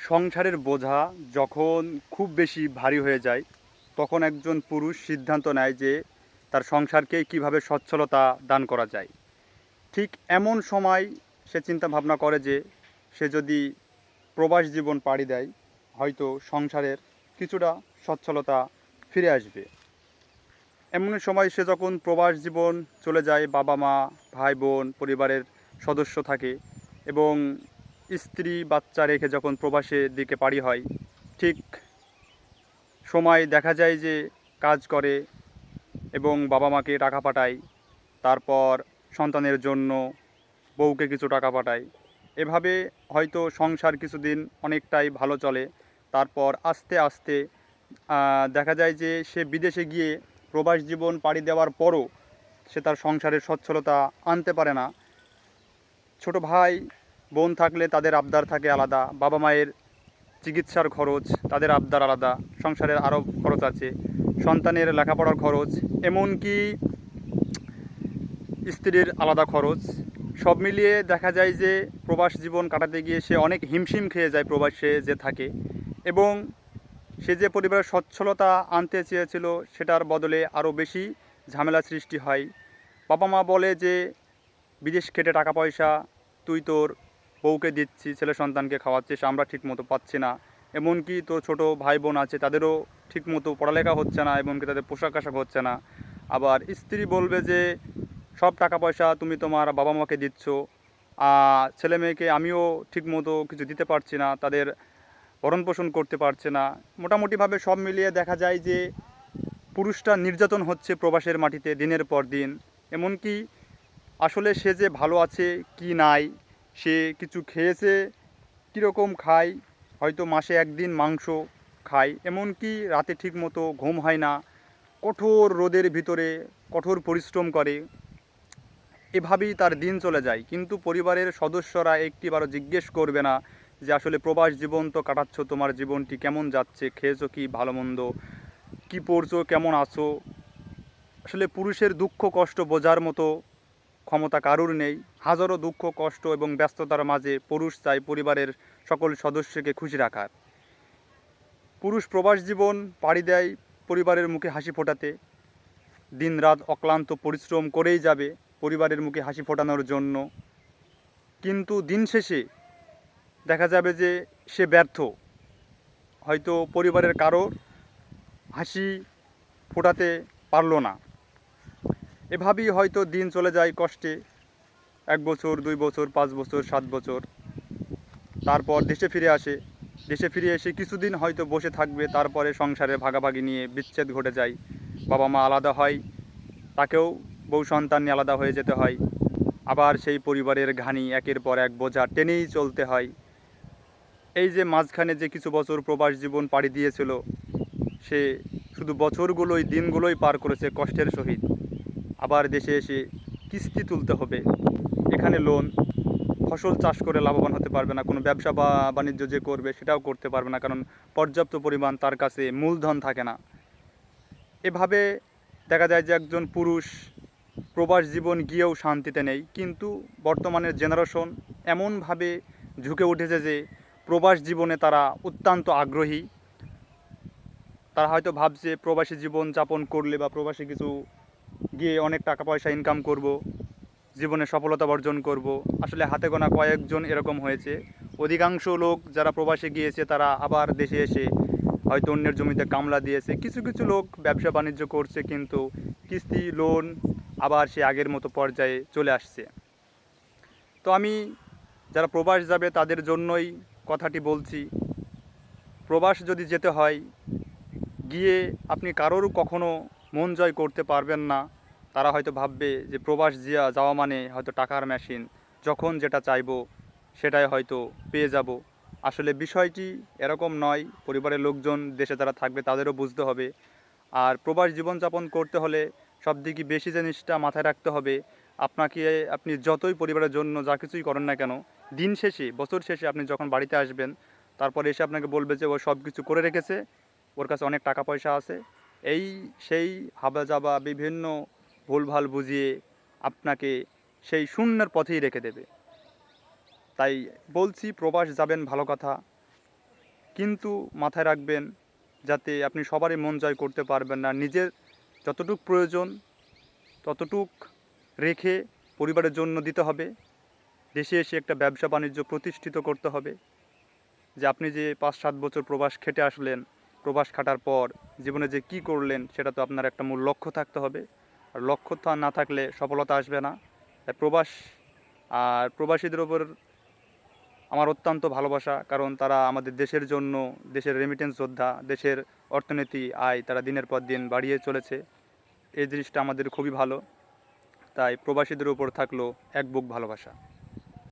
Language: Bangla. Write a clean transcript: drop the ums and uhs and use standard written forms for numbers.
সংসারের বোঝা যখন খুব বেশি ভারী হয়ে যায়, তখন একজন পুরুষ সিদ্ধান্ত নেয় যে তার সংসারকে কিভাবে সচ্ছলতা দান করা যায়। ঠিক এমন সময় সে চিন্তা ভাবনা করে যে সে যদি প্রবাস জীবন পাড়ি দেয়, হয়তো সংসারের কিছুটা সচ্ছলতা ফিরে আসবে। এমন সময় সে যখন প্রবাস জীবন চলে যায়, বাবা মা, ভাই বোন, পরিবারের সদস্য থাকে এবং স্ত্রী বাচ্চা রেখে যখন প্রবাসের দিকে পাড়ি হয়, ঠিক সময় দেখা যায় যে কাজ করে এবং বাবা মাকে টাকা পাঠায়, তারপর সন্তানের জন্য বউকে কিছু টাকা পাঠায়। এভাবে হয়তো সংসার কিছুদিন অনেকটাই ভালো চলে। তারপর আস্তে আস্তে দেখা যায় যে সে বিদেশে গিয়ে প্রবাস জীবন পাড়ি দেওয়ার পরও সে তার সংসারের সচ্ছলতা আনতে পারে না। ছোট ভাই বোন থাকলে তাদের আবদার থাকে আলাদা, বাবা মায়ের চিকিৎসার খরচ তাদের আবদার আলাদা, সংসারের আরও খরচ আছে, সন্তানের লেখাপড়ার খরচ, এমনকি স্ত্রীর আলাদা খরচ। সব মিলিয়ে দেখা যায় যে প্রবাস জীবন কাটাতে গিয়ে সে অনেক হিমশিম খেয়ে যায় প্রবাসে যে থাকে, এবং সে যে পরিবারের সচ্ছলতা আনতে চেয়েছিল সেটার বদলে আরও বেশি ঝামেলা সৃষ্টি হয়। বাবা মা বলে যে বিদেশ খেটে টাকা পয়সা তুই তোর বউকে দিচ্ছি, ছেলে সন্তানকে খাওয়াচ্ছিস, আমরা ঠিকমতো পাচ্ছি না। এমনকি তোর ছোট ভাই বোন আছে, তাদেরও ঠিকমতো পড়ালেখা হচ্ছে না, এমনকি তাদের পোশাক আশাক হচ্ছে না। আবার স্ত্রী বলবে যে সব টাকা পয়সা তুমি তোমার বাবা মাকে দিচ্ছ, ছেলে মেয়েকে আমিও ঠিকমতো কিছু দিতে পারছি না, তাদের ভরণ পোষণ করতে পারছে না। মোটামুটিভাবে সব মিলিয়ে দেখা যায় যে পুরুষটা নির্যাতন হচ্ছে প্রবাসের মাটিতে দিনের পর দিন। এমনকি আসলে সে যে ভালো আছে কি নাই, সে কিছু খেয়েছে, কীরকম খায়, হয়তো মাসে একদিন মাংস খায়, এমনকি রাতে ঠিকমতো ঘুম হয় না, কঠোর রোদের ভিতরে কঠোর পরিশ্রম করে, এভাবেই তার দিন চলে যায়। কিন্তু পরিবারের সদস্যরা একটিবারও জিজ্ঞেস করবে না যে আসলে প্রবাস জীবন তো কাটাচ্ছ, তোমার জীবনটি কেমন যাচ্ছে, খেয়েছো কি ভালো মন্দ, কী পড়ছো, কেমন আছো। আসলে পুরুষের দুঃখ কষ্ট বোঝার মতো ক্ষমতা কারুর নেই। হাজারো দুঃখ কষ্ট এবং ব্যস্ততার মাঝে পুরুষ চায় পরিবারের সকল সদস্যকে খুশি রাখার। পুরুষ প্রবাস জীবন পাড়ি দেয় পরিবারের মুখে হাসি ফোটাতে, দিনরাত অক্লান্ত পরিশ্রম করেই যাবে পরিবারের মুখে হাসি ফোটানোর জন্য। কিন্তু দিন শেষে দেখা যাবে যে সে ব্যর্থ, হয়তো পরিবারের কারোর হাসি ফোটাতে পারলো না। এভাবেই হয়তো দিন চলে যায় কষ্টে, 1 বছর, 2 বছর, 5 বছর, 7 বছর। তারপর দেশে ফিরে আসে, দেশে ফিরে এসে কিছুদিন হয়তো বসে থাকবে, তারপরে সংসারে ভাগাভাগি নিয়ে বিচ্ছেদ ঘটে যায়, বাবা মা আলাদা হয়, তাকেও বউ সন্তান নিয়ে আলাদা হয়ে যেতে হয়। আবার সেই পরিবারের ঘানি একের পর এক বোঝা টেনেই চলতে হয়। এই যে মাঝখানে যে কিছু বছর প্রবাস জীবন পাড়ি দিয়েছিল, সে শুধু বছরগুলোই দিনগুলোই পার করেছে কষ্টের সহিত। আবার দেশে এসে কিস্তি তুলতে হবে, এখানে লোন, ফসল চাষ করে লাভবান হতে পারবে না, কোনো ব্যবসা বা বাণিজ্য যে করবে সেটাও করতে পারবে না, কারণ পর্যাপ্ত পরিমাণ তার কাছে মূলধন থাকে না। এভাবে দেখা যায় যে একজন পুরুষ প্রবাস জীবন গিয়েও শান্তিতে নেই। কিন্তু বর্তমানের জেনারেশন এমনভাবে ঝুঁকে উঠেছে যে প্রবাস জীবনে তারা অত্যন্ত আগ্রহী। তারা হয়তো ভাবছে প্রবাসী জীবন যাপন করলে বা প্রবাসে কিছু গিয়ে অনেক টাকা পয়সা ইনকাম করব, জীবনে সফলতা অর্জন করব। আসলে হাতে গোনা কয়েকজন এরকম হয়েছে। অধিকাংশ লোক যারা প্রবাসে গিয়েছে তারা আবার দেশে এসে হয়তো অন্যের জমিতে কামলা দিয়েছে, কিছু কিছু লোক ব্যবসা বাণিজ্য করছে, কিন্তু কিস্তি লোন আবার সে আগের মতো পর্যায়ে চলে আসছে। তো আমি যারা প্রবাস যাবে তাদের জন্যই কথাটি বলছি, প্রবাস যদি যেতে হয়, গিয়ে আপনি কারোর কখনো মন জয় করতে পারবেন না। তারা হয়তো ভাববে যে প্রবাস যাওয়া মানে হয়তো টাকার মেশিন, যখন যেটা চাইবো সেটাই হয়তো পেয়ে যাব। আসলে বিষয়টি এরকম নয়। পরিবারের লোকজন দেশে যারা থাকবে তাদেরও বুঝতে হবে। আর প্রবাস জীবনযাপন করতে হলে সবথেকে বেশি জিনিসটা মাথায় রাখতে হবে, আপনাকে, আপনি যতই পরিবারের জন্য যা কিছুই করেন না কেন, দিন শেষে বছর শেষে আপনি যখন বাড়িতে আসবেন, তারপরে এসে আপনাকে বলবে যে ও সব কিছু করে রেখেছে, ওর কাছে অনেক টাকা পয়সা আছে, এই সেই হাবাজাবা বিভিন্ন ভুলভাল বুঝিয়ে আপনাকে সেই শূন্যের পথেই রেখে দেবে। তাই বলছি প্রবাস যাবেন ভালো কথা, কিন্তু মাথায় রাখবেন যাতে আপনি সবারই মন জয় করতে পারবেন না, নিজের যতটুক প্রয়োজন ততটুক রেখে পরিবারের জন্য দিতে হবে। দেশে এসে একটা ব্যবসা বাণিজ্য প্রতিষ্ঠিত করতে হবে। যে আপনি যে 5-7 বছর প্রবাস খেটে আসলেন, প্রবাস খাটার পর জীবনে যে কি করলেন সেটা তো আপনার একটা মূল লক্ষ্য থাকতে হবে। আর লক্ষ্য না থাকলে সফলতা আসবে না। তাই প্রবাস আর প্রবাসীদের ওপর আমার অত্যন্ত ভালোবাসা, কারণ তারা আমাদের দেশের জন্য, দেশের রেমিটেন্স যোদ্ধা, দেশের অর্থনীতি আয় তারা দিনের পর দিন বাড়িয়ে চলেছে। এই জিনিসটা আমাদের খুবই ভালো। তাই প্রবাসীদের উপর থাকলো এক বুক ভালোবাসা।